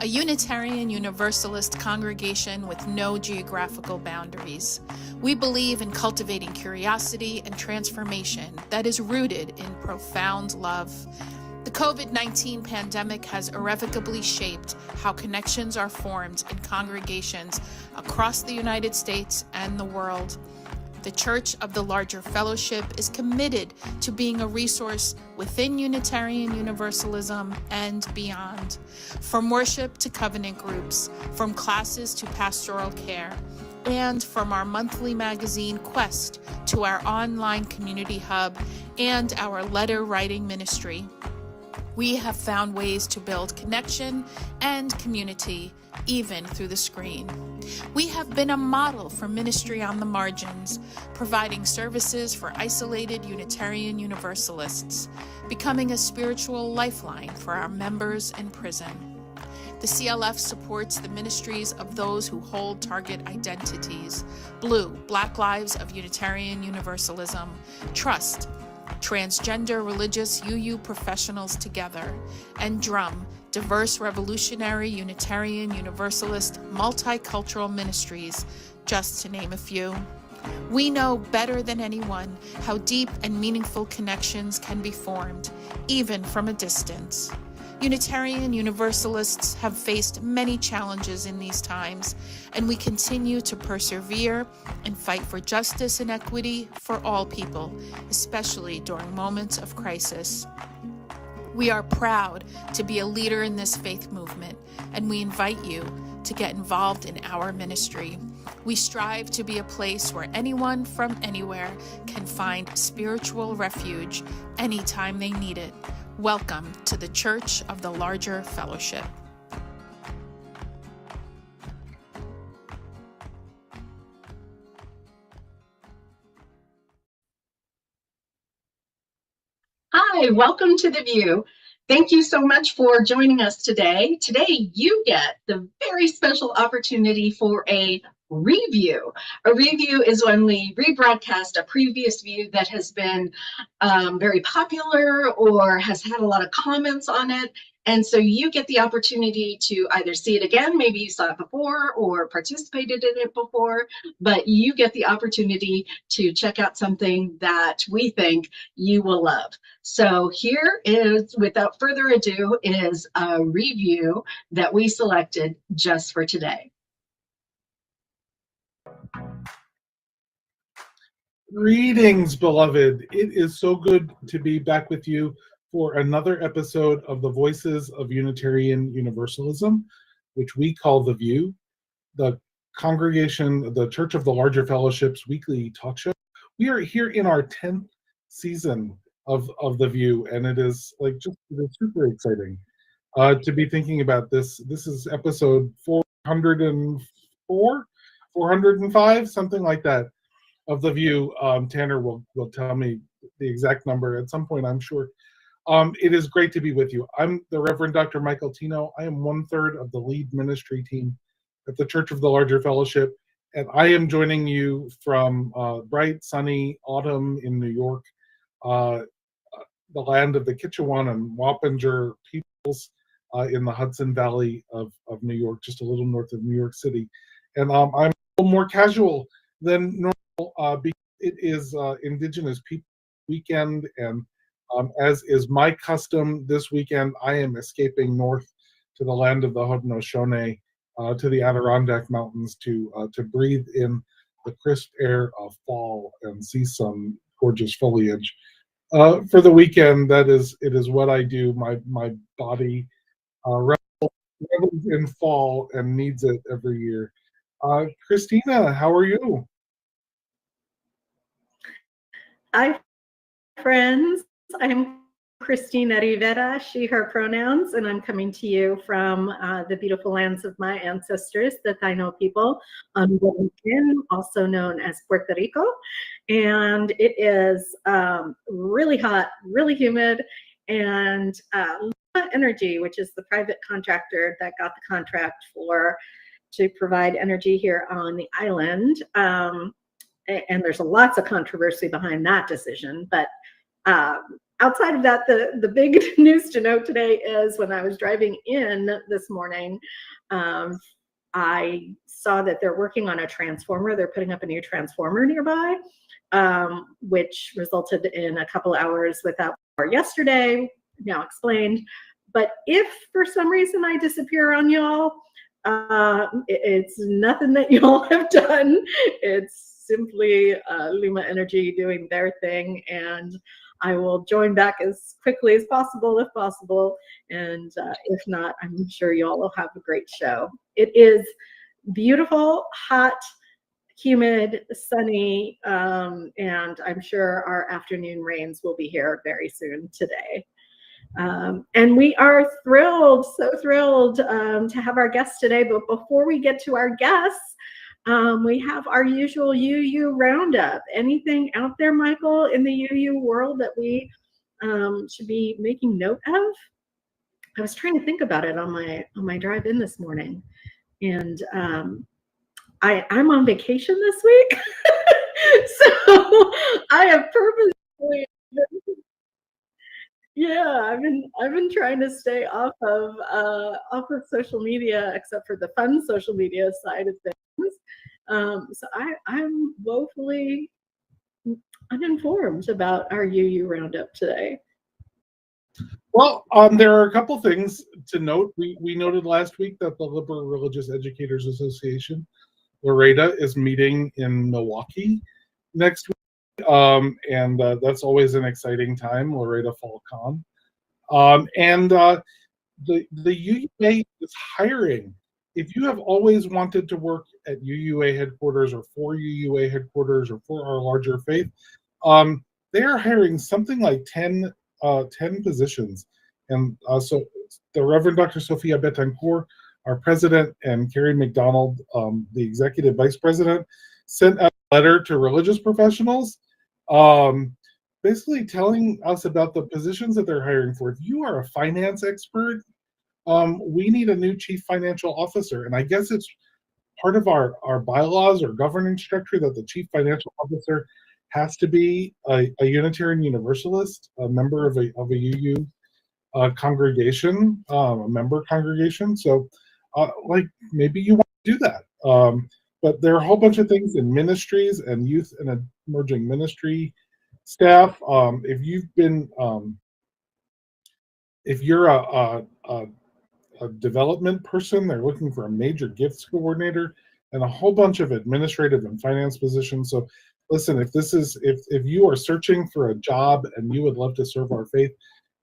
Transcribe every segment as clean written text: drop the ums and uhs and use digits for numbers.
a Unitarian Universalist congregation with no geographical boundaries. We believe in cultivating curiosity and transformation that is rooted in profound love. The COVID-19 pandemic has irrevocably shaped how connections are formed in congregations across the United States and the world. The Church of the Larger Fellowship is committed to being a resource within Unitarian Universalism and beyond. From worship to covenant groups, from classes to pastoral care, and from our monthly magazine Quest to our online community hub and our letter writing ministry, we have found ways to build connection and community, even through the screen. We have been a model for ministry on the margins, providing services for isolated Unitarian Universalists, becoming a spiritual lifeline for our members in prison. The CLF supports the ministries of those who hold target identities: Blue, Black Lives of Unitarian Universalism; Trust, Transgender Religious UU Professionals Together; and Drum, Diverse Revolutionary Unitarian Universalist Multicultural Ministries, just to name a few. We know better than anyone how deep and meaningful connections can be formed, even from a distance. Unitarian Universalists have faced many challenges in these times, and we continue to persevere and fight for justice and equity for all people, especially during moments of crisis. We are proud to be a leader in this faith movement, and we invite you to get involved in our ministry. We strive to be a place where anyone from anywhere can find spiritual refuge anytime they need it. Welcome to the Church of the Larger Fellowship. Hi, welcome to The View. Thank you so much for joining us today. Today, you get the very special opportunity for a review. A review is when we rebroadcast a previous view that has been very popular or has had a lot of comments on it. And so you get the opportunity to either see it again, maybe you saw it before or participated in it before, but you get the opportunity to check out something that we think you will love. So here is, without further ado, is a review that we selected just for today. Greetings, beloved. It is so good to be back with you for another episode of the Voices of Unitarian Universalism, which we call The View, the congregation, the Church of the Larger Fellowship's weekly talk show. We are here in our 10th season of The View, and it is it is super exciting to be thinking about this. This is episode 404, 405, something like that, of The View. Tanner will tell me the exact number at some point, I'm sure. It is great to be with you. I'm the Reverend Dr. Michael Tino. I am 1/3 of the lead ministry team at the Church of the Larger Fellowship, and I am joining you from bright, sunny autumn in New York, the land of the Kitchewan and Wappinger peoples in the Hudson Valley of New York, just a little north of New York City. And I'm a little more casual than normal because it is Indigenous People Weekend, and as is my custom this weekend, I am escaping north to the land of the Haudenosaunee, to the Adirondack Mountains to breathe in the crisp air of fall and see some gorgeous foliage. For the weekend, it is what I do. My body revels in fall and needs it every year. Christina, how are you? Hi, friends. I'm Christina Rivera, she, her pronouns, and I'm coming to you from the beautiful lands of my ancestors, the Taino people, on Dominican, also known as Puerto Rico. And it is really hot, really humid, and Luma Energy, which is the private contractor that got the contract to provide energy here on the island. And there's lots of controversy behind that decision, but outside of that, the big news to note today is when I was driving in this morning, I saw that they're working on a transformer. They're putting up a new transformer nearby, which resulted in a couple hours without power yesterday, now explained. But if for some reason I disappear on y'all, it's nothing that y'all have done. It's simply Luma Energy doing their thing, and I will join back as quickly as possible, if possible. And if not, I'm sure y'all will have a great show. It is beautiful, hot, humid, sunny, and I'm sure our afternoon rains will be here very soon today. And we are thrilled, so thrilled to have our guests today. But before we get to our guests, we have our usual UU roundup. Anything out there, Michael, in the UU world that we should be making note of? I was trying to think about it on my drive in this morning, and I'm on vacation this week, so I have purposely. Yeah, I've been trying to stay off of social media, except for the fun social media side of things. So I'm woefully uninformed about our UU roundup today. Well, there are a couple things to note. We noted last week that the Liberal Religious Educators Association, LREDA, is meeting in Milwaukee next week. And that's always an exciting time, LREDA Fall Con. And the UUA is hiring. If you have always wanted to work at UUA headquarters or for UUA headquarters or for our larger faith, they are hiring something like 10 positions. And so the Reverend Dr. Sophia Betancourt, our president, and Carrie McDonald, the executive vice president, sent out a letter to religious professionals basically telling us about the positions that they're hiring for. If you are a finance expert, we need a new chief financial officer. And I guess it's part of our bylaws or governing structure that the chief financial officer has to be a Unitarian Universalist, a member of a UU congregation, a member congregation. So like maybe you want to do that. But there are a whole bunch of things in ministries and youth and emerging ministry staff. If you've been, if you're a development person, they're looking for a major gifts coordinator and a whole bunch of administrative and finance positions. So listen, if you are searching for a job and you would love to serve our faith,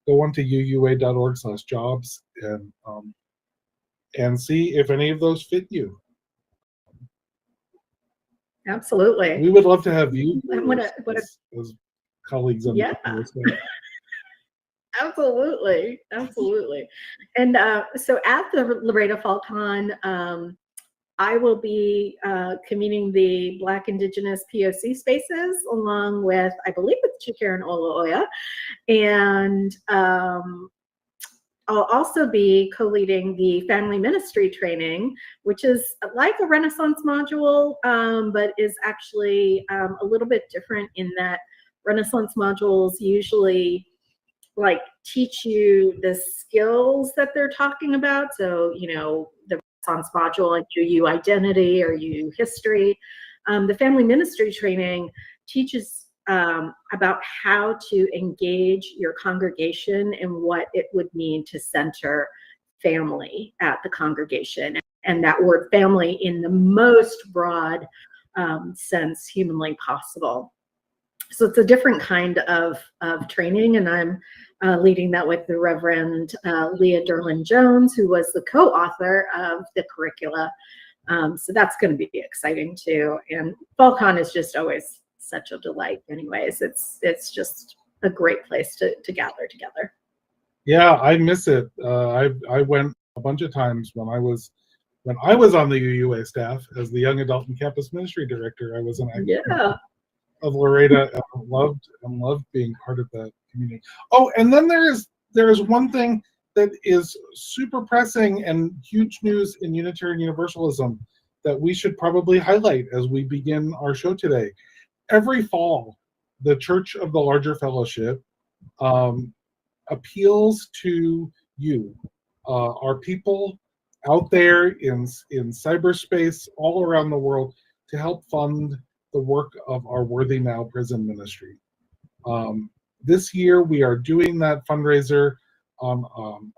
go on to uua.org/jobs and see if any of those fit you. Absolutely. We would love to have you as colleagues on yeah. the staff. Absolutely. And so at the LREDA Fall Con, I will be convening the Black Indigenous POC spaces along with, I believe it's Chikaren Oloya, and I'll also be co-leading the family ministry training, which is like a Renaissance module, but is actually a little bit different in that Renaissance modules usually like teach you the skills that they're talking about. So, you know, the Renaissance module, like UU identity or UU history. The family ministry training teaches about how to engage your congregation and what it would mean to center family at the congregation. And that word family in the most broad sense humanly possible. So it's a different kind of training, and I'm leading that with the Reverend Leah Derlin-Jones, who was the co-author of the curricula. So that's going to be exciting too. And FallCon is just always such a delight. Anyways, it's just a great place to gather together. Yeah, I miss it. I went a bunch of times when I was on the UUA staff as the Young Adult and Campus Ministry Director. I was an active of LREDA and loved being part of that community. Oh, and then there is one thing that is super pressing and huge news in Unitarian Universalism that we should probably highlight as we begin our show today. Every fall, the Church of the Larger Fellowship appeals to you, our people out there in cyberspace all around the world, to help fund the work of our Worthy Now prison ministry. This year we are doing that fundraiser on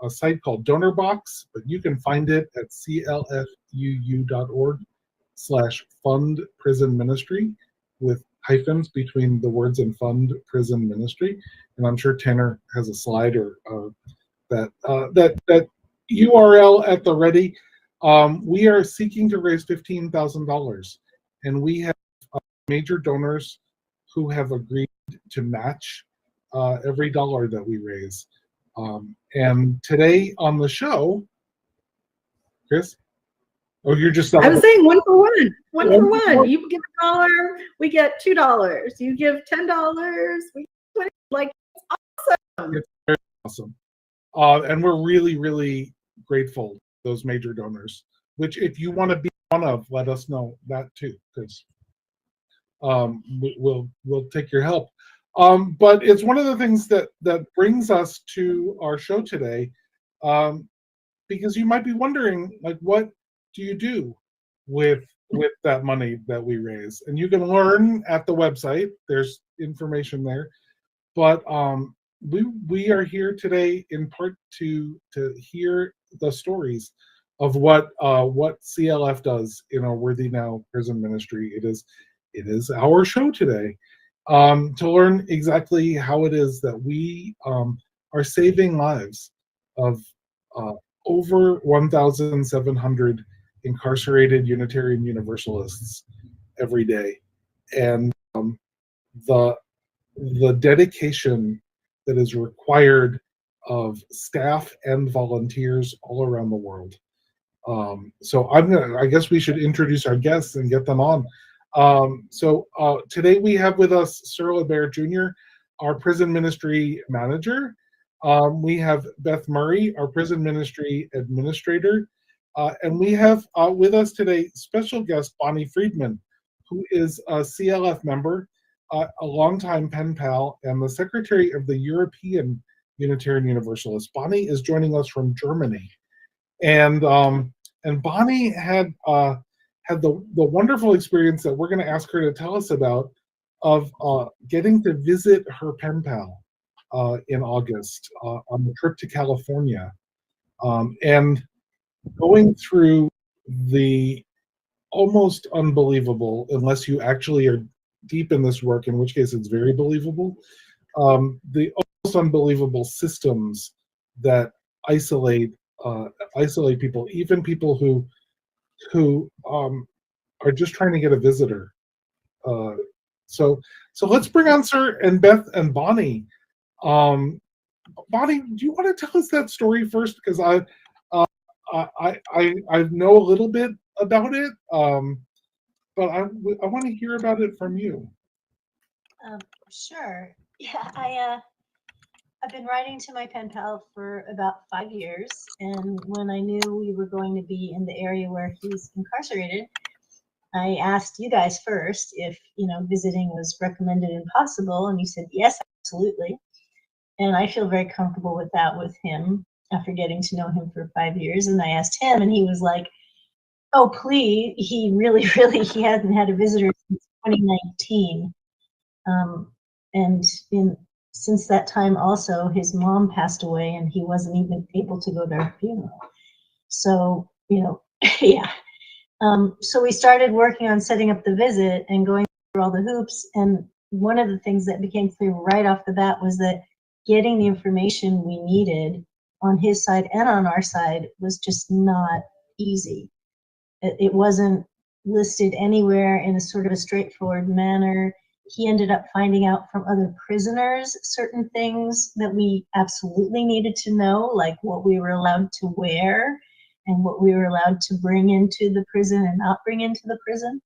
a site called DonorBox, but you can find it at clfuu.org/fund prison ministry, with hyphens between the words and fund prison ministry. And I'm sure Tanner has a slide or that URL at the ready. We are seeking to raise $15,000, and we have major donors who have agreed to match every dollar that we raise. And today on the show, Chris? Oh, you're just... I was saying 1 for 1. 1 for 1. You give $1, we get $2. You give $10, we get 20. Like, it's awesome. It's very awesome. And we're really, really grateful to those major donors, which if you want to be one of, let us know that too, because we'll take your help. But it's one of the things that brings us to our show today, because you might be wondering, like, what do you do with that money that we raise? And you can learn at the website. There's information there. But we are here today in part to hear the stories of what CLF does in our Worthy Now prison ministry. It is our show today, to learn exactly how it is that we are saving lives of over 1,700 incarcerated Unitarian Universalists every day, and the dedication that is required of staff and volunteers all around the world. So I guess we should introduce our guests and get them on. So today we have with us Sir LeBert Jr., our prison ministry manager. We have Beth Murray, our prison ministry administrator. And we have with us today special guest Bonnie Friedman, who is a CLF member, a longtime pen pal, and the secretary of the European Unitarian Universalists. Bonnie is joining us from Germany, and Bonnie had the wonderful experience that we're going to ask her to tell us about, of getting to visit her pen pal in August on the trip to California, and going through the almost unbelievable, unless you actually are deep in this work, in which case it's very believable, the almost unbelievable systems that isolate people, even people who are just trying to get a visitor. So let's bring on Sir and Beth and Bonnie. Bonnie, do you want to tell us that story first? Because I know a little bit about it, but I want to hear about it from you. Sure. Yeah, I've been writing to my pen pal for about 5 years, and when I knew we were going to be in the area where he's incarcerated, I asked you guys first if visiting was recommended and possible, and you said yes, absolutely. And I feel very comfortable with that with him after getting to know him for 5 years. And I asked him, and he was like, "Oh, please!" He really, he hasn't had a visitor since 2019. And since that time also, his mom passed away and he wasn't even able to go to her funeral. So, yeah. So we started working on setting up the visit and going through all the hoops. And one of the things that became clear right off the bat was that getting the information we needed on his side and on our side was just not easy. It wasn't listed anywhere in a sort of a straightforward manner. He ended up finding out from other prisoners certain things that we absolutely needed to know, like what we were allowed to wear and what we were allowed to bring into the prison and not bring into the prison.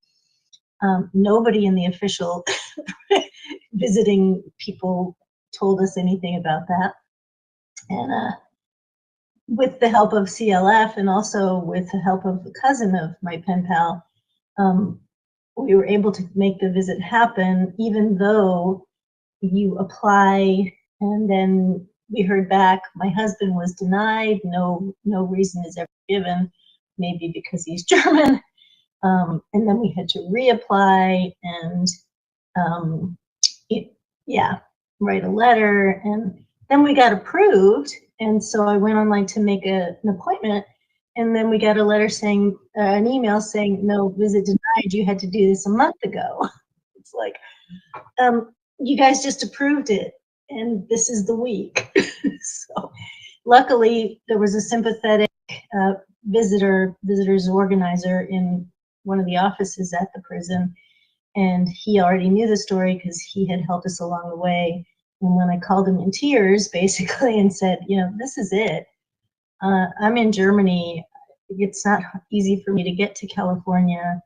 Nobody in the official visiting people told us anything about that. And with the help of CLF and also with the help of a cousin of my pen pal, we were able to make the visit happen, even though you apply And then we heard back, my husband was denied, no reason is ever given, maybe because he's German. And then we had to reapply and write a letter, and then we got approved. And so I went online to make an appointment, and then we got a letter saying, an email saying, no, visit denied, you had to do this a month ago. It's like, you guys just approved it, and this is the week. So luckily there was a sympathetic visitors organizer in one of the offices at the prison, and he already knew the story because he had helped us along the way. And when I called him in tears, basically, and said, you know, this is it. I'm in Germany. It's not easy for me to get to California.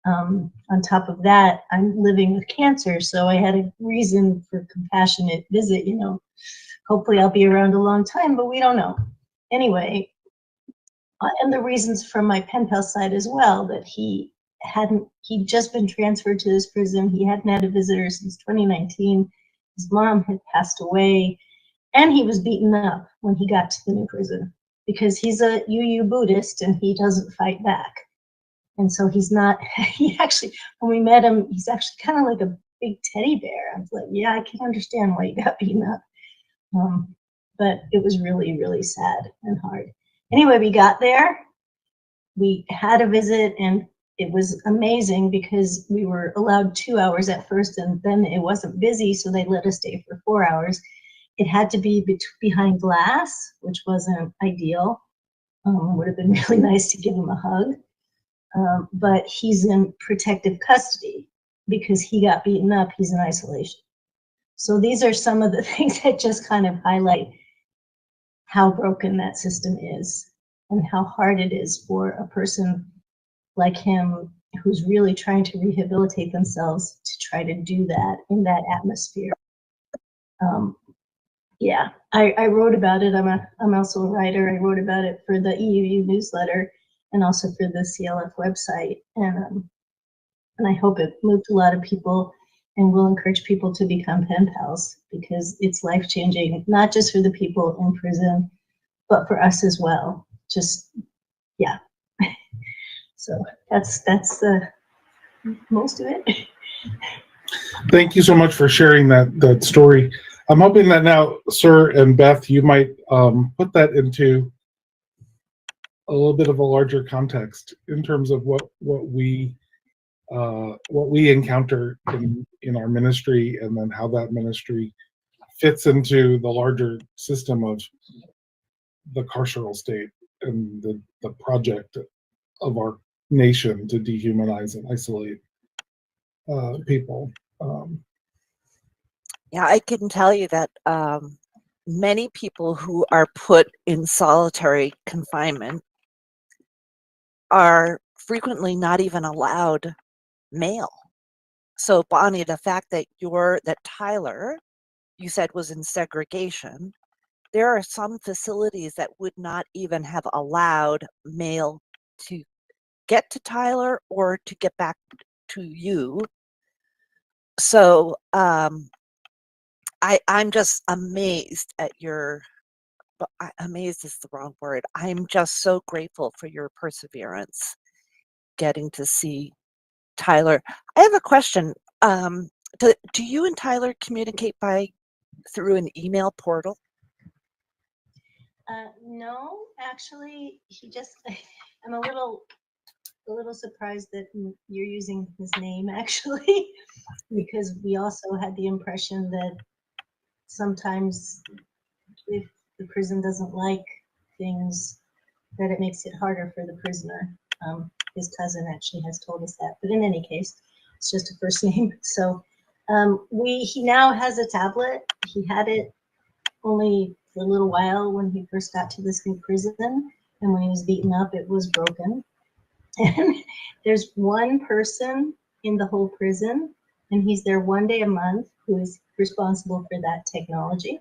On top of that, I'm living with cancer, so I had a reason for compassionate visit, you know. Hopefully I'll be around a long time, but we don't know. Anyway, and the reasons from my pen pal side as well, that he'd just been transferred to this prison. He hadn't had a visitor since 2019. His mom had passed away, and he was beaten up when he got to the new prison because he's a UU Buddhist and he doesn't fight back. And so he's not, he actually, when we met him, he's actually kind of like a big teddy bear. I was like, yeah, I can understand why you got beaten up. But it was really, really sad and hard. Anyway, we got there, we had a visit, and it was amazing because we were allowed 2 hours at first, and then it wasn't busy, so they let us stay for 4 hours. It had to be behind glass, which wasn't ideal. Would have been really nice to give him a hug. But he's in protective custody because he got beaten up. He's in isolation. So these are some of the things that just kind of highlight how broken that system is and how hard it is for a person like him who's really trying to rehabilitate themselves to try to do that in that atmosphere. Yeah, I wrote about it. I'm also a writer. I wrote about it for the EUU newsletter and also for the CLF website. And I hope it moved a lot of people and will encourage people to become pen pals because it's life-changing, not just for the people in prison, but for us as well. Just, yeah. So that's the most of it. Thank you so much for sharing that story. I'm hoping that now, Sir and Beth, you might put that into a little bit of a larger context in terms of what we encounter in our ministry, and then how that ministry fits into the larger system of the carceral state and the project of our nation to dehumanize and isolate people. Yeah, I can tell you that many people who are put in solitary confinement are frequently not even allowed mail. So Bonnie, the fact that Tyler, you said, was in segregation, there are some facilities that would not even have allowed mail to get to Tyler or to get back to you. So I'm just amazed at amazed is the wrong word. I'm just so grateful for your perseverance getting to see Tyler. I have a question. Do you and Tyler communicate through an email portal? No, actually, I'm a little surprised that you're using his name, actually, because we also had the impression that sometimes if the prison doesn't like things, that it makes it harder for the prisoner. His cousin actually has told us that, but in any case, it's just a first name. So he now has a tablet. He had it only for a little while when he first got to this new prison, and when he was beaten up, it was broken. And there's one person in the whole prison, and he's there one day a month, who is responsible for that technology.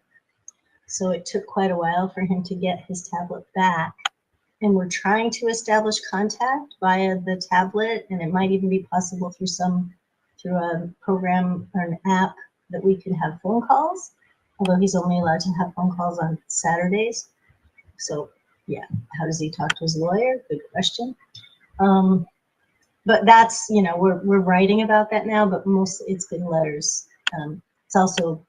So it took quite a while for him to get his tablet back. And we're trying to establish contact via the tablet, and it might even be possible through a program or an app that we could have phone calls. although he's only allowed to have phone calls on Saturdays. So yeah, how does he talk to his lawyer? Good question. But that's, you know, we're writing about that now, but mostly it's been letters. It's also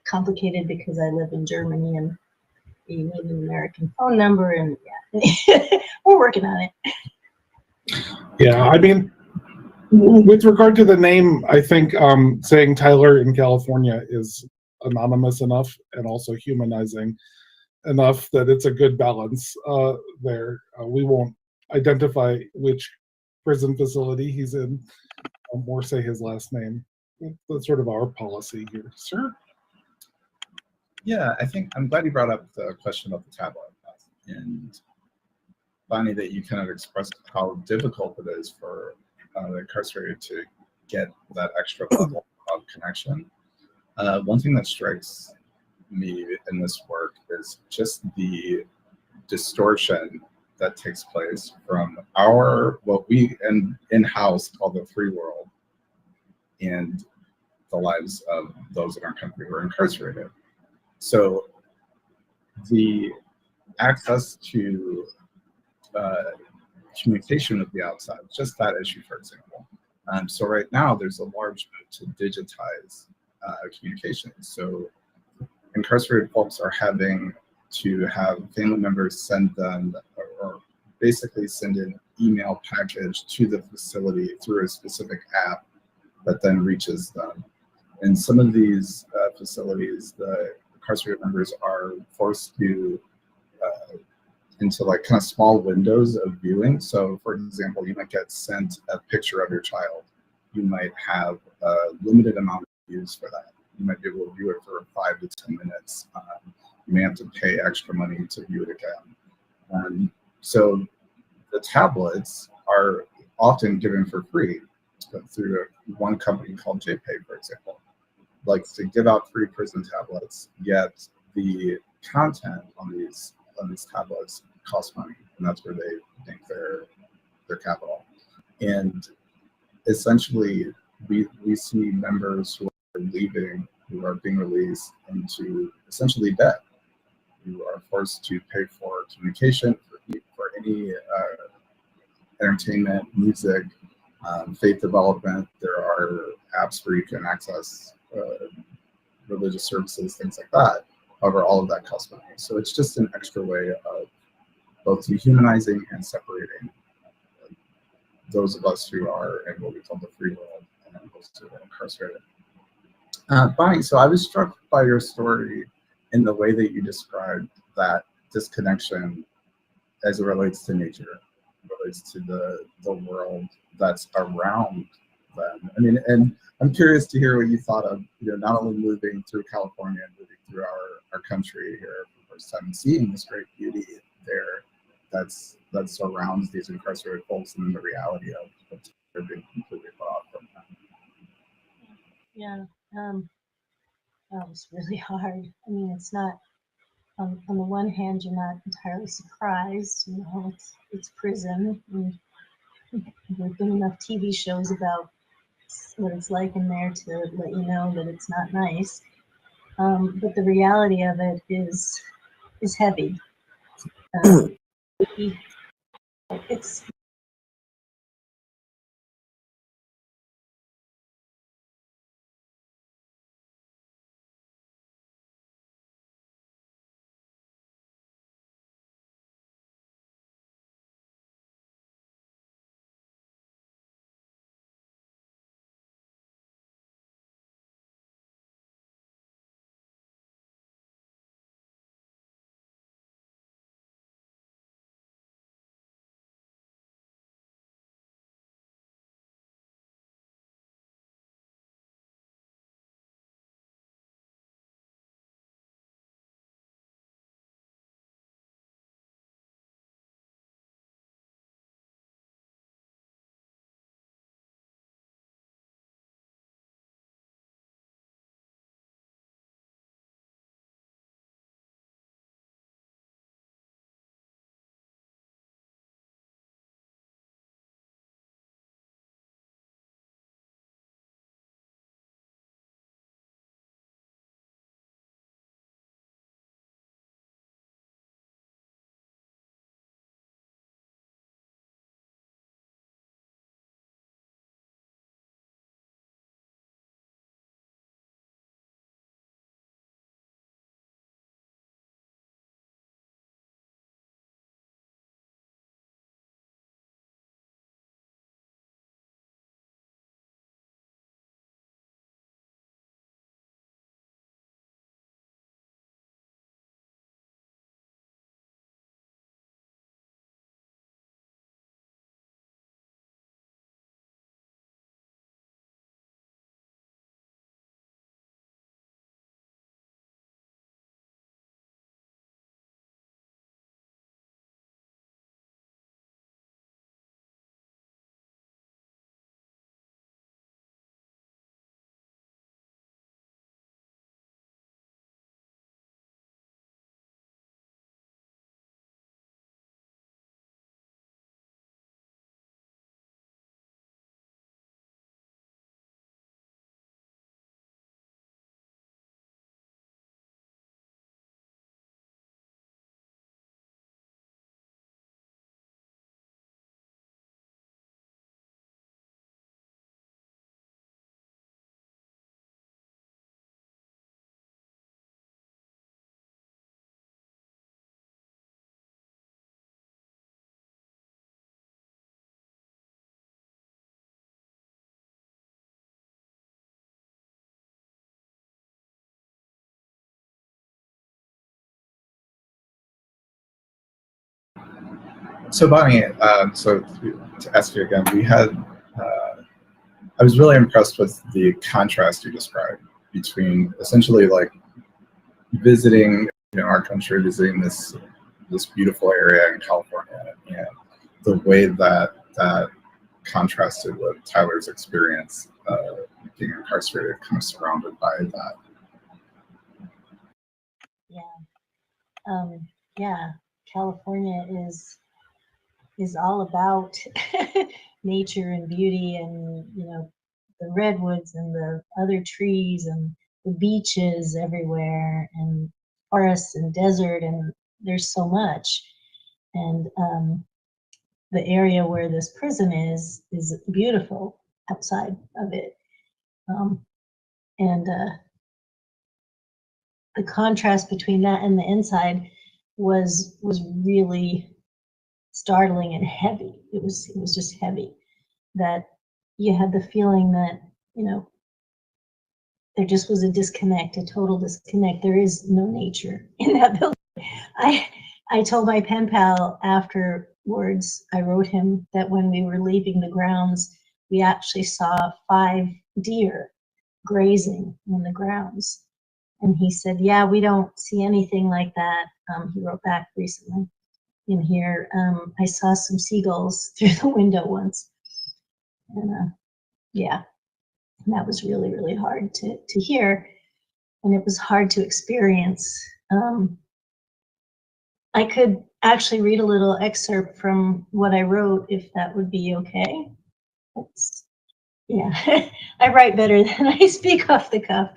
complicated because I live in Germany and you need an American phone number, and yeah, we're working on it. Yeah, I mean, with regard to the name, I think saying Tyler in California is anonymous enough and also humanizing enough that it's a good balance there. We won't identify which prison facility he's in or say his last name. That's sort of our policy here. Sir? Yeah, I think I'm glad you brought up the question about the tablet. And Bonnie, that you kind of expressed how difficult it is for the incarcerated to get that extra level of connection. One thing that strikes me in this work is just the distortion that takes place from what we in-house call the free world and the lives of those in our country who are incarcerated. So the access to communication with the outside, just that issue, for example. So right now, there's a large move to digitize communication. So incarcerated folks are having to have family members send them, or basically send an email package to the facility through a specific app that then reaches them. In some of these facilities, the incarcerated members are forced to into like kind of small windows of viewing. So for example, you might get sent a picture of your child. You might have a limited amount of views for that. You might be able to view it for 5 to 10 minutes. You may have to pay extra money to view it again. So the tablets are often given for free through one company called JPay, for example. Likes to give out free prison tablets, yet the content on these tablets cost money, and that's where they think their capital. And essentially, we see members who are leaving, who are being released into essentially debt. You are forced to pay for communication, for any entertainment, music, faith development. There are apps where you can access religious services, things like that. However, all of that costs money. So it's just an extra way of both dehumanizing and separating those of us who are in what we call the free world and then those who are incarcerated. Bonnie, so I was struck by your story in the way that you described that disconnection as it relates to nature, relates to the world that's around them. I mean, and I'm curious to hear what you thought of, not only moving through California and moving through our country here for the first time and seeing this great beauty there that surrounds these incarcerated folks, and then the reality of they're being completely cut off from them. Yeah, that was really hard. I mean, it's not, on the one hand, you're not entirely surprised, it's prison, and there's been enough TV shows about what it's like in there to let you know that it's not nice. But the reality of it is heavy. It's So Bonnie, so to ask you again, we had, I was really impressed with the contrast you described between essentially like visiting, our country, visiting this beautiful area in California, and the way that contrasted with Tyler's experience being incarcerated, kind of surrounded by that. Yeah, California is all about nature and beauty, and the redwoods and the other trees and the beaches everywhere, and forests and desert, and there's so much. And the area where this prison is beautiful outside of it, and the contrast between that and the inside was really startling and heavy. It was just heavy, that you had the feeling that there just was a disconnect, a total disconnect. There is no nature in that building. I told my pen pal afterwards, I wrote him that when we were leaving the grounds, we actually saw 5 deer grazing on the grounds. And he said, yeah, we don't see anything like that. He wrote back recently in here. I saw some seagulls through the window once. And yeah, and that was really, really hard to hear. And it was hard to experience. I could actually read a little excerpt from what I wrote, if that would be okay. Yeah, I write better than I speak off the cuff.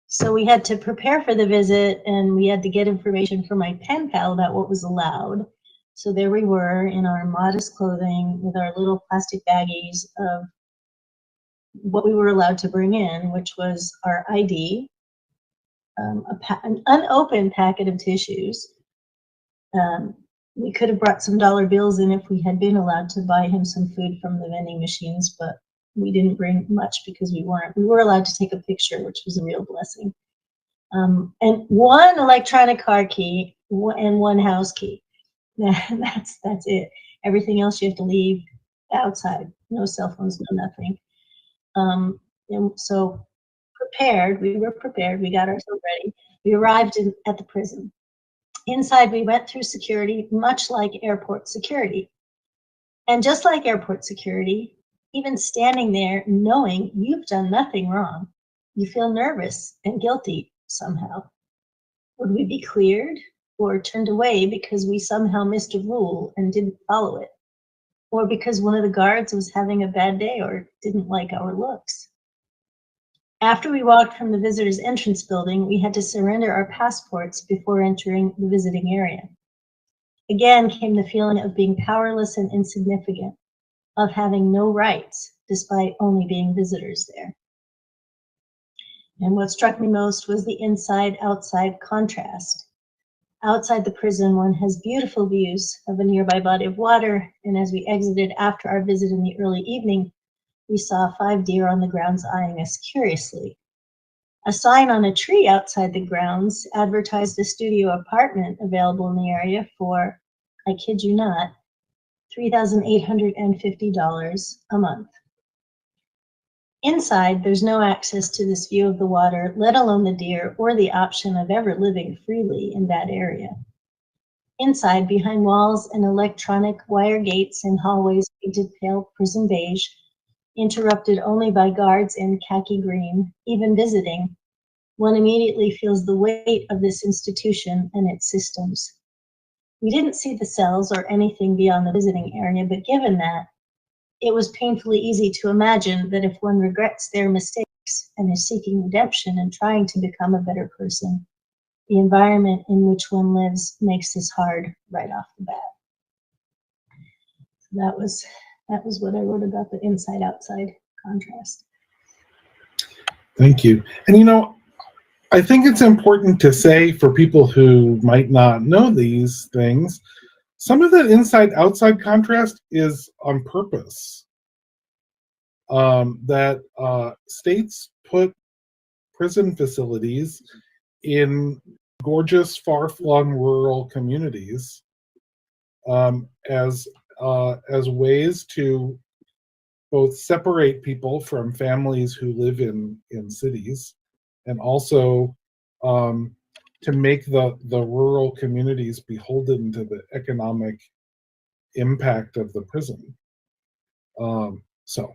So we had to prepare for the visit, and we had to get information from my pen pal about what was allowed. So there we were in our modest clothing with our little plastic baggies of what we were allowed to bring in, which was our ID, an unopened packet of tissues. We could have brought some dollar bills in if we had been allowed to buy him some food from the vending machines, but we didn't bring much because we weren't. We were allowed to take a picture, which was a real blessing. And 1 electronic car key and 1 house key. That's it. Everything else you have to leave outside. No cell phones, no nothing. And so we were prepared. We got ourselves ready. We arrived at the prison. Inside, we went through security, much like airport security. And just like airport security, even standing there knowing you've done nothing wrong, you feel nervous and guilty somehow. Would we be cleared or turned away because we somehow missed a rule and didn't follow it? Or because one of the guards was having a bad day or didn't like our looks? After we walked from the visitors' entrance building, we had to surrender our passports before entering the visiting area. Again came the feeling of being powerless and insignificant, of having no rights, despite only being visitors there. And what struck me most was the inside-outside contrast. Outside the prison, one has beautiful views of a nearby body of water, and as we exited after our visit in the early evening, we saw 5 deer on the grounds eyeing us curiously. A sign on a tree outside the grounds advertised a studio apartment available in the area for, I kid you not, $3,850 a month. Inside, there's no access to this view of the water, let alone the deer, or the option of ever living freely in that area. Inside, behind walls and electronic wire gates and hallways painted pale prison beige, interrupted only by guards in khaki green, even visiting, one immediately feels the weight of this institution and its systems. We didn't see the cells or anything beyond the visiting area, but given that, it was painfully easy to imagine that if one regrets their mistakes and is seeking redemption and trying to become a better person, the environment in which one lives makes this hard right off the bat. So that was what I wrote about the inside-outside contrast. Thank you. And I think it's important to say for people who might not know these things, some of that inside-outside contrast is on purpose. That states put prison facilities in gorgeous, far-flung rural communities as ways to both separate people from families who live in cities, and also to make the rural communities beholden to the economic impact of the prison. So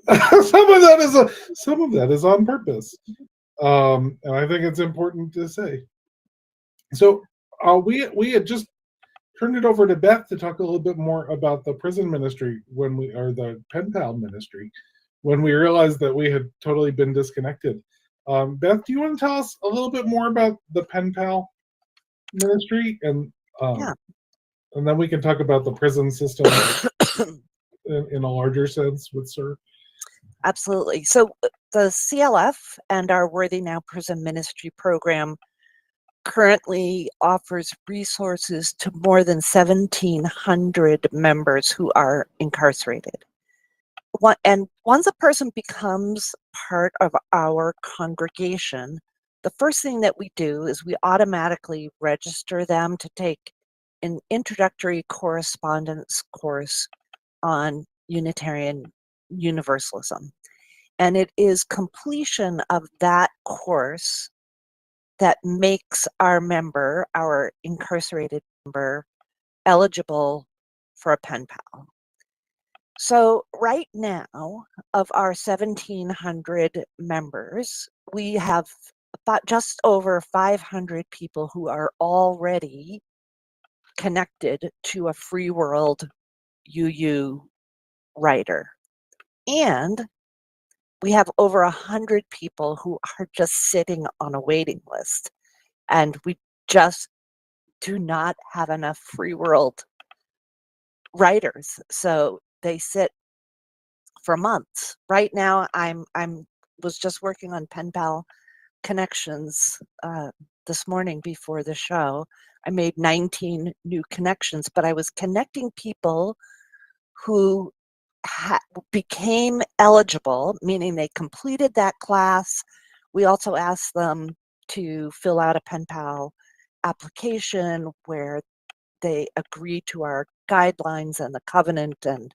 some of that is on purpose, and I think it's important to say. So we had just turned it over to Beth to talk a little bit more about the prison ministry or the pen pal ministry, when we realized that we had totally been disconnected. Beth, do you want to tell us a little bit more about the pen pal ministry, and Yeah. and then we can talk about the prison system in a larger sense with Sir? Absolutely. So the CLF and our Worthy Now Prison Ministry program currently offers resources to more than 1,700 members who are incarcerated. And once a person becomes part of our congregation, the first thing that we do is we automatically register them to take an introductory correspondence course on Unitarian Universalism. And it is completion of that course that makes our incarcerated member, eligible for a pen pal. So right now, of our 1,700 members, we have about just over 500 people who are already connected to a Free World UU writer. And we have over 100 people who are just sitting on a waiting list. And we just do not have enough Free World writers. So they sit for months. Right now, was just working on pen pal connections this morning before the show. I made 19 new connections, but I was connecting people who became eligible, meaning they completed that class. We also asked them to fill out a pen pal application where they agree to our guidelines and the covenant and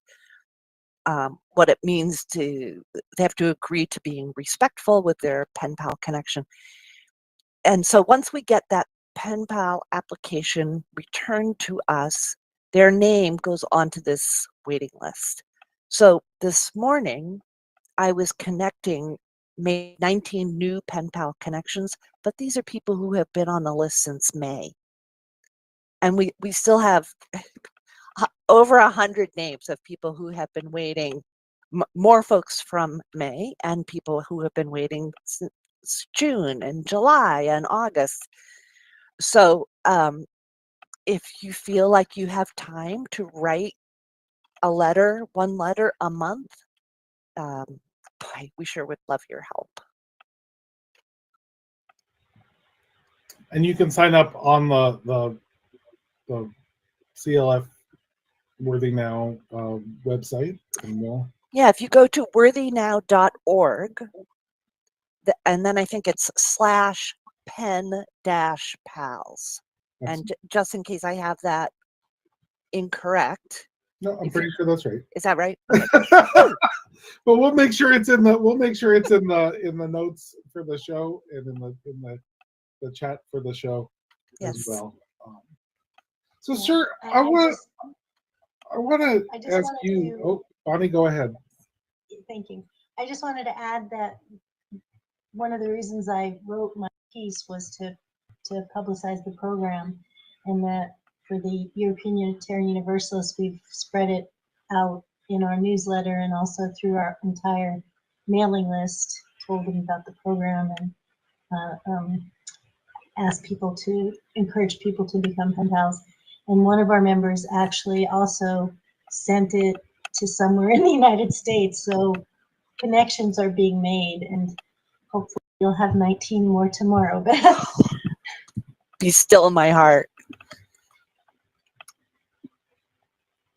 what it means they have to agree to being respectful with their pen pal connection. And so once we get that pen pal application returned to us, their name goes onto this waiting list. So this morning, I was made 19 new pen pal connections, but these are people who have been on the list since May. And we still have over 100 names of people who have been waiting, more folks from May and people who have been waiting since June and July and August. So if you feel like you have time to write one letter a month, boy, we sure would love your help. And you can sign up on the CLF Worthy Now website. Yeah, if you go to worthynow.org, and then I think it's /pen-pals. And just in case I have that incorrect. No, I'm pretty sure that's right. Is that right? But we'll make sure it's in the notes for the show and in the chat for the show as well. So, yeah, Sir, I want to ask you. Oh, Bonnie, go ahead. Thank you. I just wanted to add that one of the reasons I wrote my piece was to publicize the program, and that for the European Unitarian Universalists, we've spread it out in our newsletter and also through our entire mailing list, told them about the program, and encourage people to become pen pals. And one of our members actually also sent it to somewhere in the United States. So connections are being made, and hopefully you'll have 19 more tomorrow, Beth. Be still in my heart.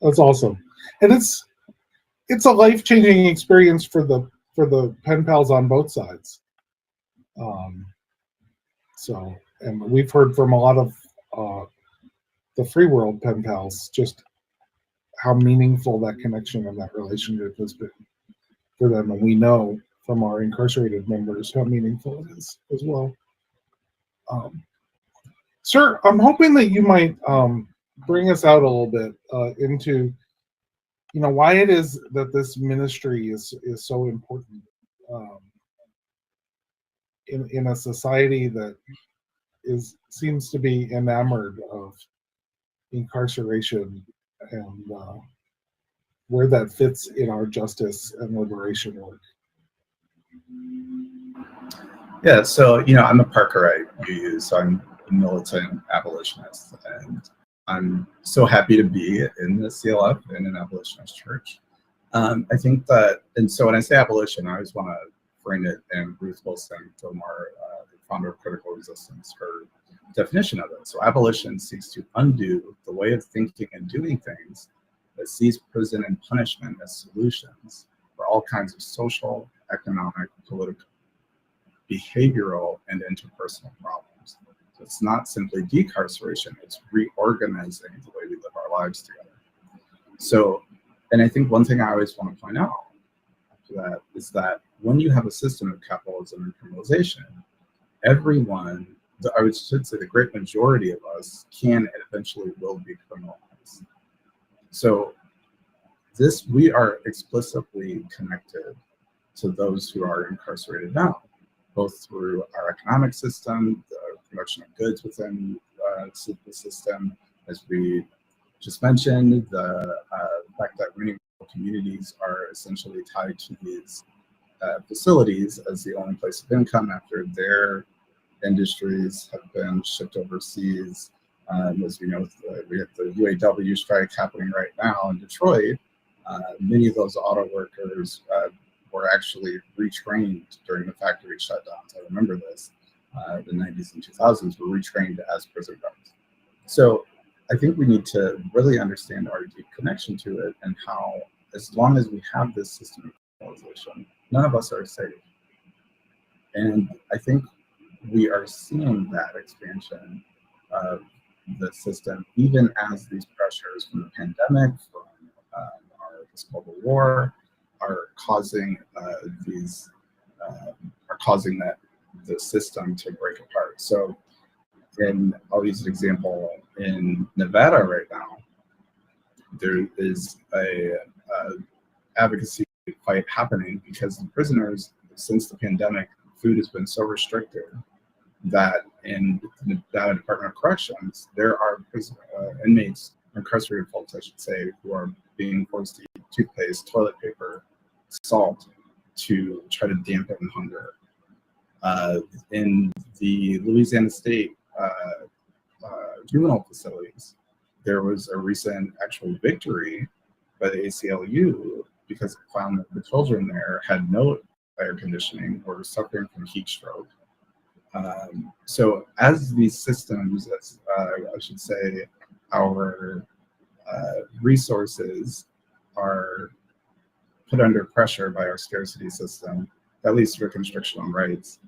That's awesome. And it's a life-changing experience for the pen pals on both sides. So and we've heard from a lot of the free world pen pals just how meaningful that connection and that relationship has been for them, and we know from our incarcerated members how meaningful it is as well. Sir, I'm hoping that you might bring us out a little bit into, you know, why it is that this ministry is so important in a society that seems to be enamored of incarceration, and where that fits in our justice and liberation work. Yeah, so, you know, I'm a Parkerite UU, so I'm a militant abolitionist, and I'm so happy to be in the CLF and an abolitionist church. I think that, and so when I say abolition, I always want to frame it in Ruth Wilson Gilmore, the founder of Critical Resistance, her definition of it. So abolition seeks to undo the way of thinking and doing things that sees prison and punishment as solutions for all kinds of social, economic, political, behavioral, and interpersonal problems. So it's not simply decarceration, it's reorganizing the way we live our lives together. So, and I think one thing I always want to point out after that is that when you have a system of capitalism and criminalization, everyone, I should say the great majority of us, can and eventually will be criminalized. So we are explicitly connected to those who are incarcerated now, both through our economic system, the production of goods within the system, as we just mentioned, the fact that many communities are essentially tied to these facilities as the only place of income after their industries have been shipped overseas. As we know, we have the UAW strike happening right now in Detroit. Many of those auto workers were actually retrained during the factory shutdowns. I remember this. The 90s and 2000s were retrained as prison guards. So I think we need to really understand our deep connection to it, and how, as long as we have this system of criminalization, none of us are safe. And I think we are seeing that expansion of the system, even as these pressures from the pandemic, from this global war, are causing the system to break apart. So, I'll use an example in Nevada right now. There is a advocacy fight happening because the prisoners, since the pandemic, food has been so restricted that in the Nevada Department of Corrections, there are inmates, incarcerated folks, I should say, who are being forced to eat toothpaste, toilet paper, salt to try to dampen hunger. In the Louisiana State juvenile facilities, there was a recent actual victory by the ACLU because it found that the children there had no air conditioning, were suffering from heat stroke. So as these systems, as I should say, our resources are put under pressure by our scarcity system, that leads to a constriction on rights,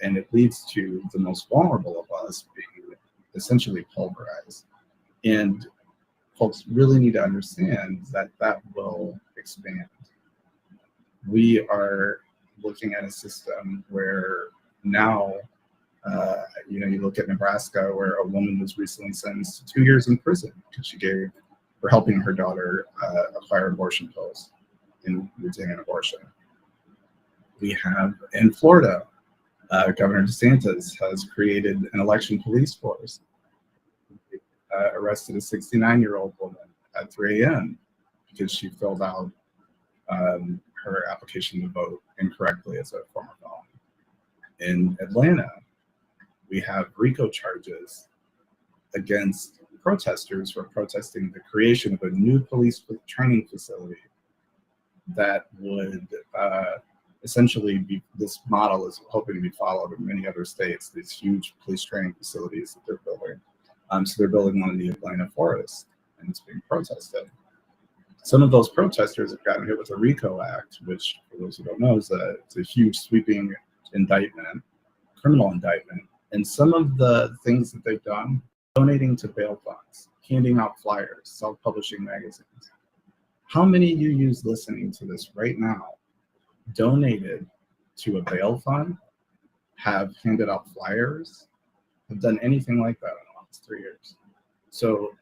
and it leads to the most vulnerable of us being essentially pulverized. And folks really need to understand that that will expand. We are looking at a system where now, you look at Nebraska, where a woman was recently sentenced to 2 years in prison because she gave for helping her daughter acquire abortion pills in routine an abortion. We have in Florida, Governor DeSantis has created an election police force. Arrested a 69-year-old woman at 3 a.m. because she filled out her application to vote incorrectly as a former felon. In Atlanta, we have RICO charges against protesters who are protesting the creation of a new police training facility that would essentially be, this model is hoping to be followed in many other states, these huge police training facilities that they're building. So they're building one in the Atlanta forest, and it's being protested. Some of those protesters have gotten hit with a RICO Act, which, for those who don't know, it's a huge sweeping indictment, criminal indictment And some of the things that they've done, donating to bail funds, handing out flyers, self-publishing magazines. How many of you listening to this right now donated to a bail fund, have handed out flyers, have done anything like that in the last 3 years? So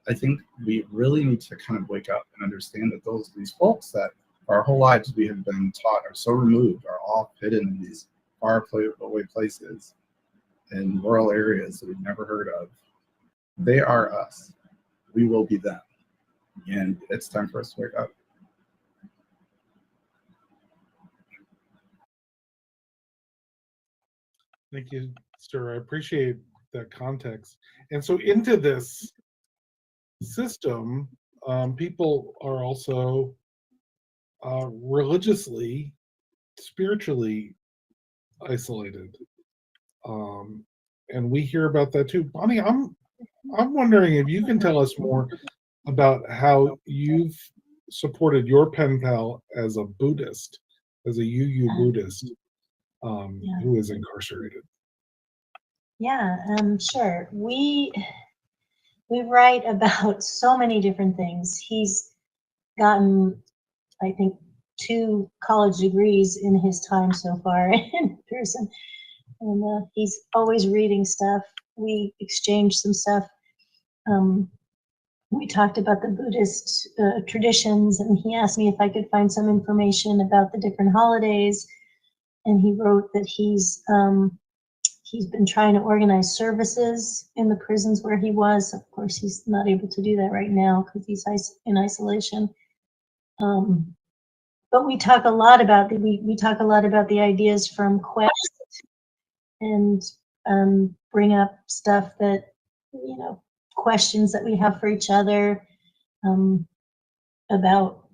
I think we really need to kind of wake up and understand that these folks that our whole lives we have been taught are so removed, are all hidden in these far away places in rural areas that we've never heard of. They are us. We will be them. And it's time for us to wake up. Thank you, sir. I appreciate that context. And so into this system, people are also religiously, spiritually isolated. And we hear about that too. Bonnie, I'm wondering if you can tell us more about how you've supported your pen pal as a Buddhist, as a UU Buddhist, who is incarcerated. Yeah, sure. We write about so many different things. He's gotten, I think, 2 college degrees in his time so far in prison, and he's always reading stuff. We exchanged some stuff. We talked about the Buddhist traditions, and he asked me if I could find some information about the different holidays. And he wrote that he's been trying to organize services in the prisons where he was. Of course, he's not able to do that right now because he's in isolation. But we talk a lot about the ideas from Quest, and bring up stuff that, questions that we have for each other, about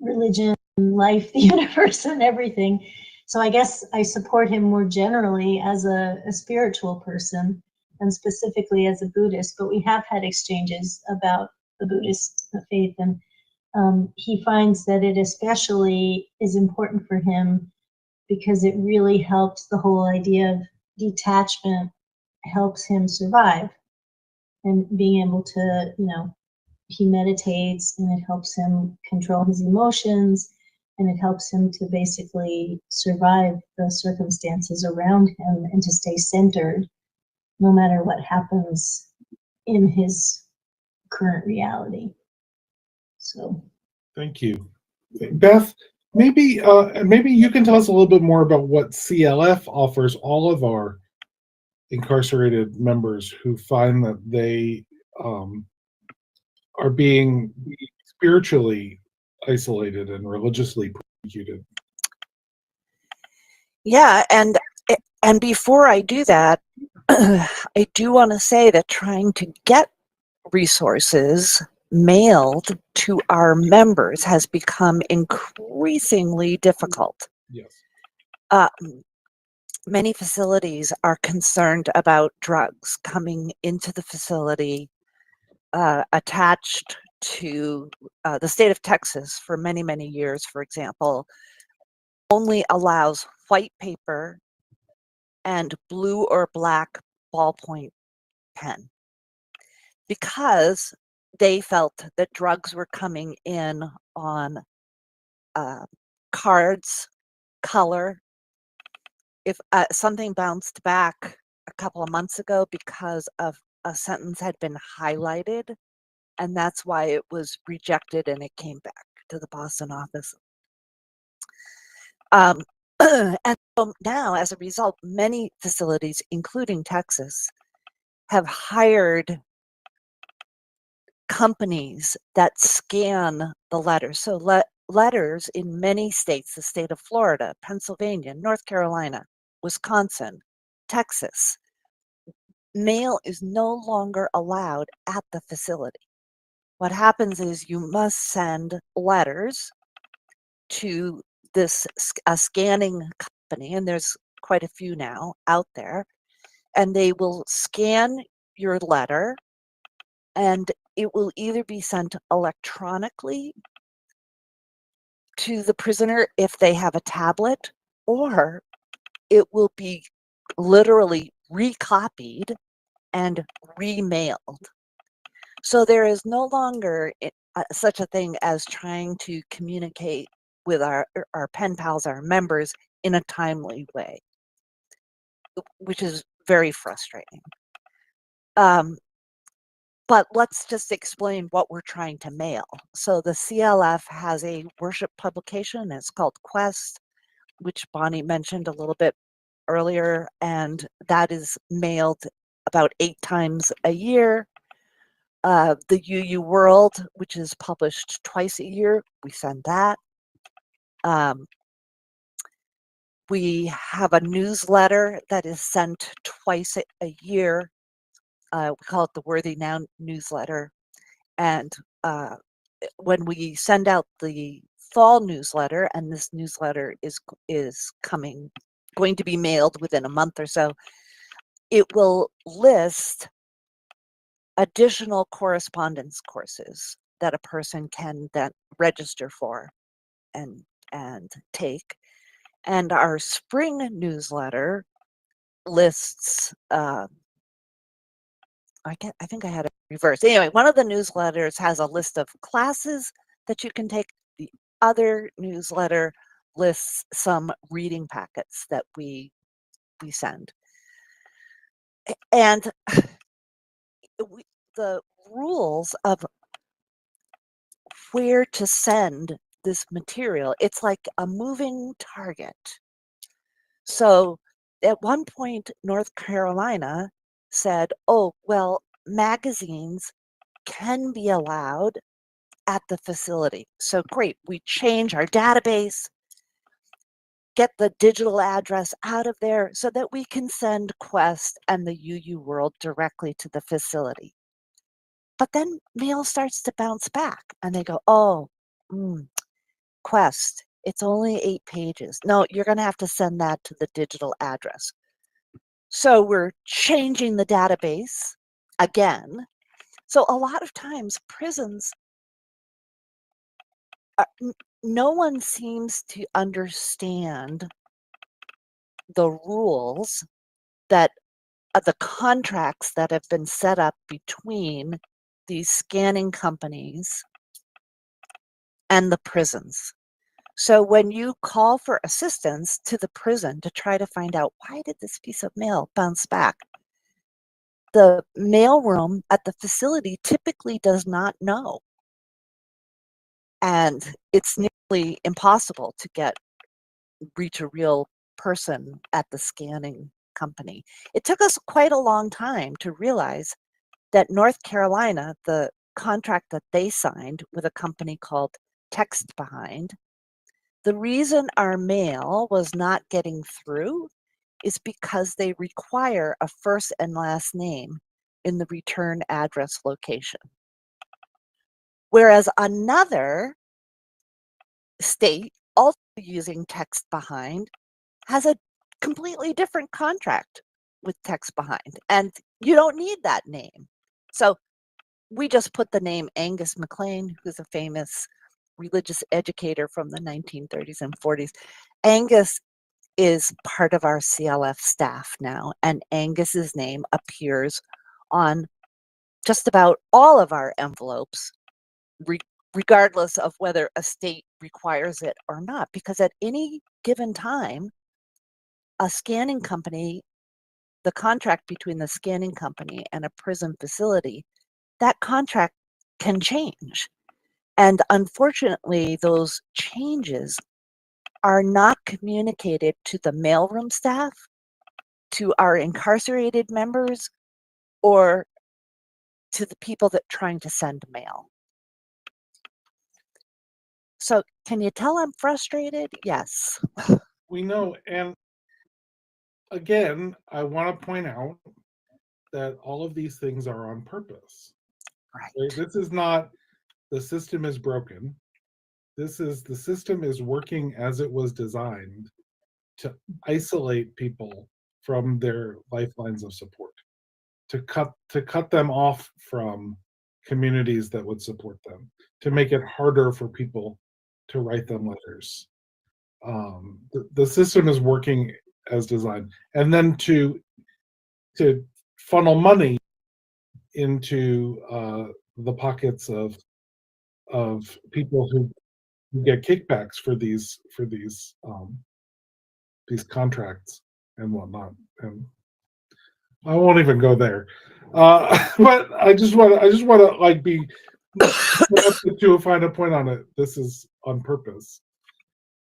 religion, life, the universe, and everything. So I guess I support him more generally as a spiritual person, and specifically as a Buddhist, but we have had exchanges about the Buddhist faith, and he finds that it especially is important for him because it really helps the whole idea of detachment, helps him survive, and being able to, he meditates, and it helps him control his emotions, and it helps him to basically survive the circumstances around him and to stay centered no matter what happens in his current reality. So Thank you. Beth, maybe you can tell us a little bit more about what CLF offers all of our incarcerated members who find that they are being spiritually isolated and religiously persecuted. Yeah, and before I do that, I do want to say that trying to get resources mailed to our members has become increasingly difficult. Yes. Many facilities are concerned about drugs coming into the facility attached to the state of Texas for many, many years, for example, only allows white paper and blue or black ballpoint pen because they felt that drugs were coming in on cards, color. If something bounced back a couple of months ago because of a sentence had been highlighted, and that's why it was rejected and it came back to the Boston office. And so now, as a result, many facilities, including Texas, have hired companies that scan the letters. So letters in many states, the state of Florida, Pennsylvania, North Carolina, Wisconsin, Texas, mail is no longer allowed at the facility. What happens is you must send letters to this scanning company, and there's quite a few now out there, and they will scan your letter, and it will either be sent electronically to the prisoner if they have a tablet, or it will be literally recopied and remailed. So there is no longer such a thing as trying to communicate with our pen pals, our members, in a timely way, which is very frustrating. But let's just explain what we're trying to mail. So the CLF has a worship publication. It's called Quest, which Bonnie mentioned a little bit earlier, and that is mailed about 8 times a year. The UU World, which is published twice a year, we send that. We have a newsletter that is sent twice a year. We call it the Worthy Now newsletter. And when we send out the fall newsletter, and this newsletter is going to be mailed within a month or so, it will list additional correspondence courses that a person can then register for and take. And our spring newsletter lists, I think I had it reversed. Anyway, one of the newsletters has a list of classes that you can take. The other newsletter lists some reading packets that we send. And the rules of where to send this material, it's like a moving target. So at one point, North Carolina said, oh, well, magazines can be allowed at the facility. So great, we change our database, get the digital address out of there so that we can send Quest and the UU World directly to the facility. But then mail starts to bounce back and they go, oh, Quest, it's only 8 pages. No, you're going to have to send that to the digital address. So we're changing the database again. So a lot of times prisons, no one seems to understand the rules that the contracts that have been set up between these scanning companies and the prisons. So when you call for assistance to the prison to try to find out why did this piece of mail bounce back, the mailroom at the facility typically does not know. And it's nearly impossible to reach a real person at the scanning company. It took us quite a long time to realize that North Carolina, the contract that they signed with a company called Text Behind, the reason our mail was not getting through is because they require a first and last name in the return address location. Whereas another state, also using Text Behind, has a completely different contract with Text Behind, and you don't need that name. So we just put the name Angus McLean, who's a famous religious educator from the 1930s and 40s. Angus is part of our CLF staff now, and Angus's name appears on just about all of our envelopes, regardless of whether a state requires it or not, because at any given time, a scanning company, the contract between the scanning company and a prison facility, that contract can change. And unfortunately, those changes are not communicated to the mailroom staff, to our incarcerated members, or to the people that are trying to send mail. So can you tell I'm frustrated? Yes. We know. And again, I want to point out that all of these things are on purpose. Right. This is not the system is broken. The system is working as it was designed to isolate people from their lifelines of support, to cut them off from communities that would support them, to make it harder for people to write them letters. The system is working as designed, and then to funnel money into the pockets of people who get kickbacks for these contracts and whatnot. And I won't even go there. But I just want to like be to find a point on it. This is on purpose.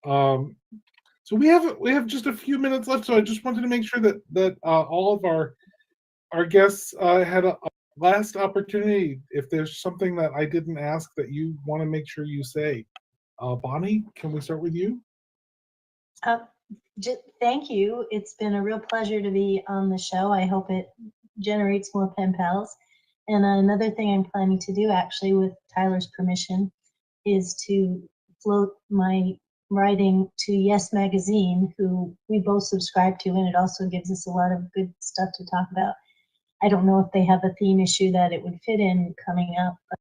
So we have just a few minutes left. So I just wanted to make sure that all of our guests had a last opportunity. If there's something that I didn't ask that you want to make sure you say, Bonnie, can we start with you? Thank you. It's been a real pleasure to be on the show. I hope it generates more pen pals. And another thing I'm planning to do, actually, with Tyler's permission, is to float my writing to Yes Magazine, who we both subscribe to, and it also gives us a lot of good stuff to talk about. I don't know if they have a theme issue that it would fit in coming up, but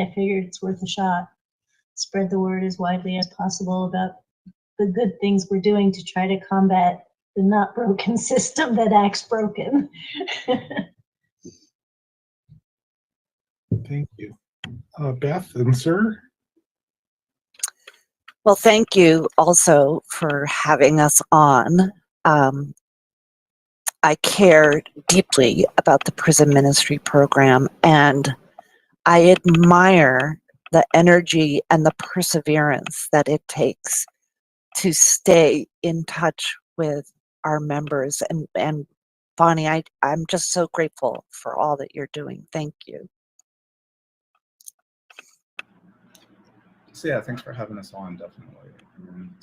I figured it's worth a shot. Spread the word as widely as possible about the good things we're doing to try to combat the not broken system that acts broken. Thank you. Beth and Sir? Well, thank you also for having us on. I care deeply about the prison ministry program, and I admire the energy and the perseverance that it takes to stay in touch with our members. And Bonnie, I'm just so grateful for all that you're doing. Thank you. So yeah, thanks for having us on, definitely. And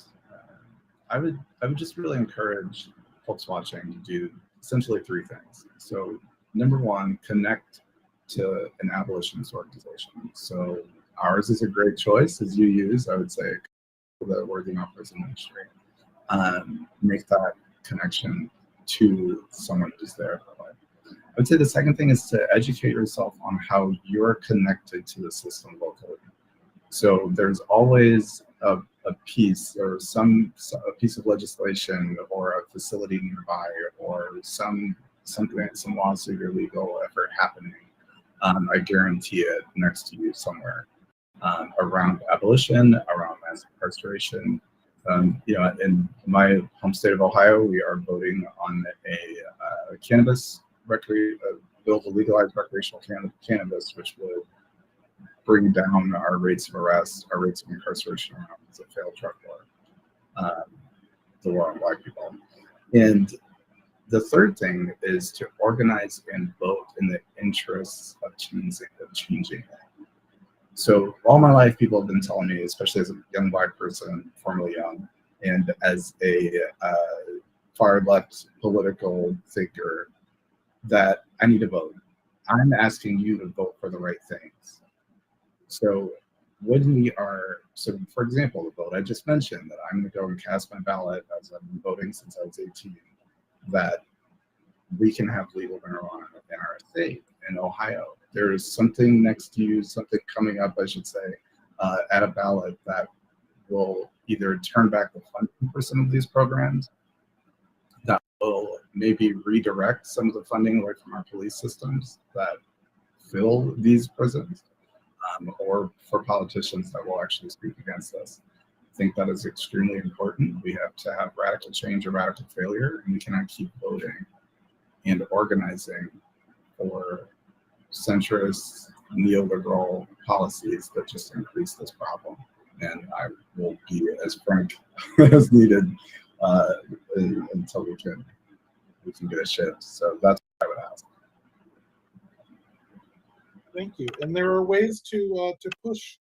I would just really encourage folks watching to do essentially three things. So number one, connect to an abolitionist organization. So ours is a great choice, as you use, I would say, the Working on Prison Ministry. Make that connection to someone who's there. I would say the second thing is to educate yourself on how you're connected to the system locally. So there's always a piece or a piece of legislation or a facility nearby or some lawsuit or legal effort happening. I guarantee it next to you somewhere around abolition, around mass incarceration. In my home state of Ohio, we are voting on a cannabis bill to legalize recreational cannabis, which would bring down our rates of arrest, our rates of incarceration around the failed drug war, the war on black people. And the third thing is to organize and vote in the interests of changing it. So all my life, people have been telling me, especially as a young black person, formerly young, and as a far left political figure, that I need to vote. I'm asking you to vote for the right things. So when we are, so for example, the vote I just mentioned, that I'm going to go and cast my ballot as I've been voting since I was 18, that we can have legal marijuana in our state, in Ohio. There is something next to you, something coming up, I should say, at a ballot that will either turn back the funding for some of these programs, that will maybe redirect some of the funding away from our police systems that fill these prisons, or for politicians that will actually speak against us. I think that is extremely important. We have to have radical change or radical failure, and we cannot keep voting and organizing for centrist, neoliberal policies that just increase this problem. And I will be as frank as needed until we can get a shift. So that's what I would ask. Thank you. And there are ways to push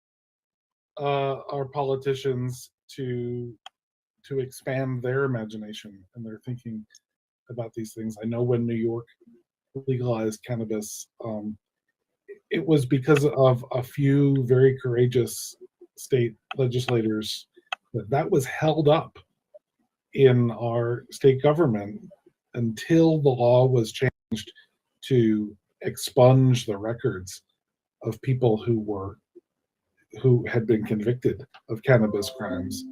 our politicians to expand their imagination and their thinking about these things. I know when New York legalized cannabis, it was because of a few very courageous state legislators that was held up in our state government until the law was changed to expunge the records of people who had been convicted of cannabis crimes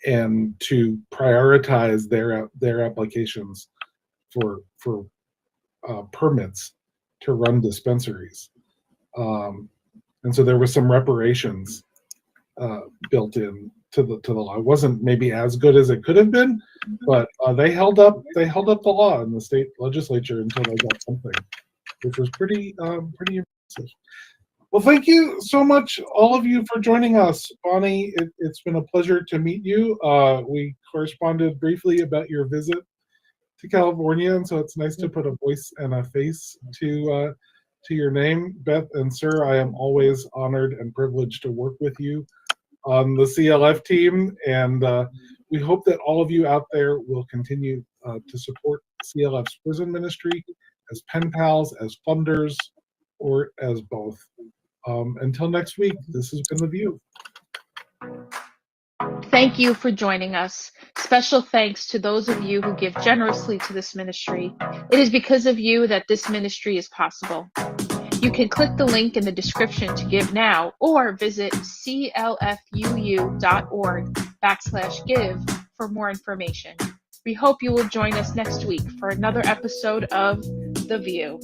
and to prioritize their applications for permits to run dispensaries. And so there was some reparations built in to the law. It wasn't maybe as good as it could have been, but they held up the law in the state legislature until they got something, which was pretty impressive. Well, thank you so much, all of you, for joining us. Bonnie, it's been a pleasure to meet you. We corresponded briefly about your visit to California, and so it's nice to put a voice and a face to your name. Beth and Sir, I am always honored and privileged to work with you on the CLF team, and we hope that all of you out there will continue to support CLF's prison ministry as pen pals, as funders, or as both. Until next week, this has been The View. Thank you for joining us. Special thanks to those of you who give generously to this ministry. It is because of you that this ministry is possible. You can click the link in the description to give now, or visit clfuu.org/give for more information. We hope you will join us next week for another episode of The View.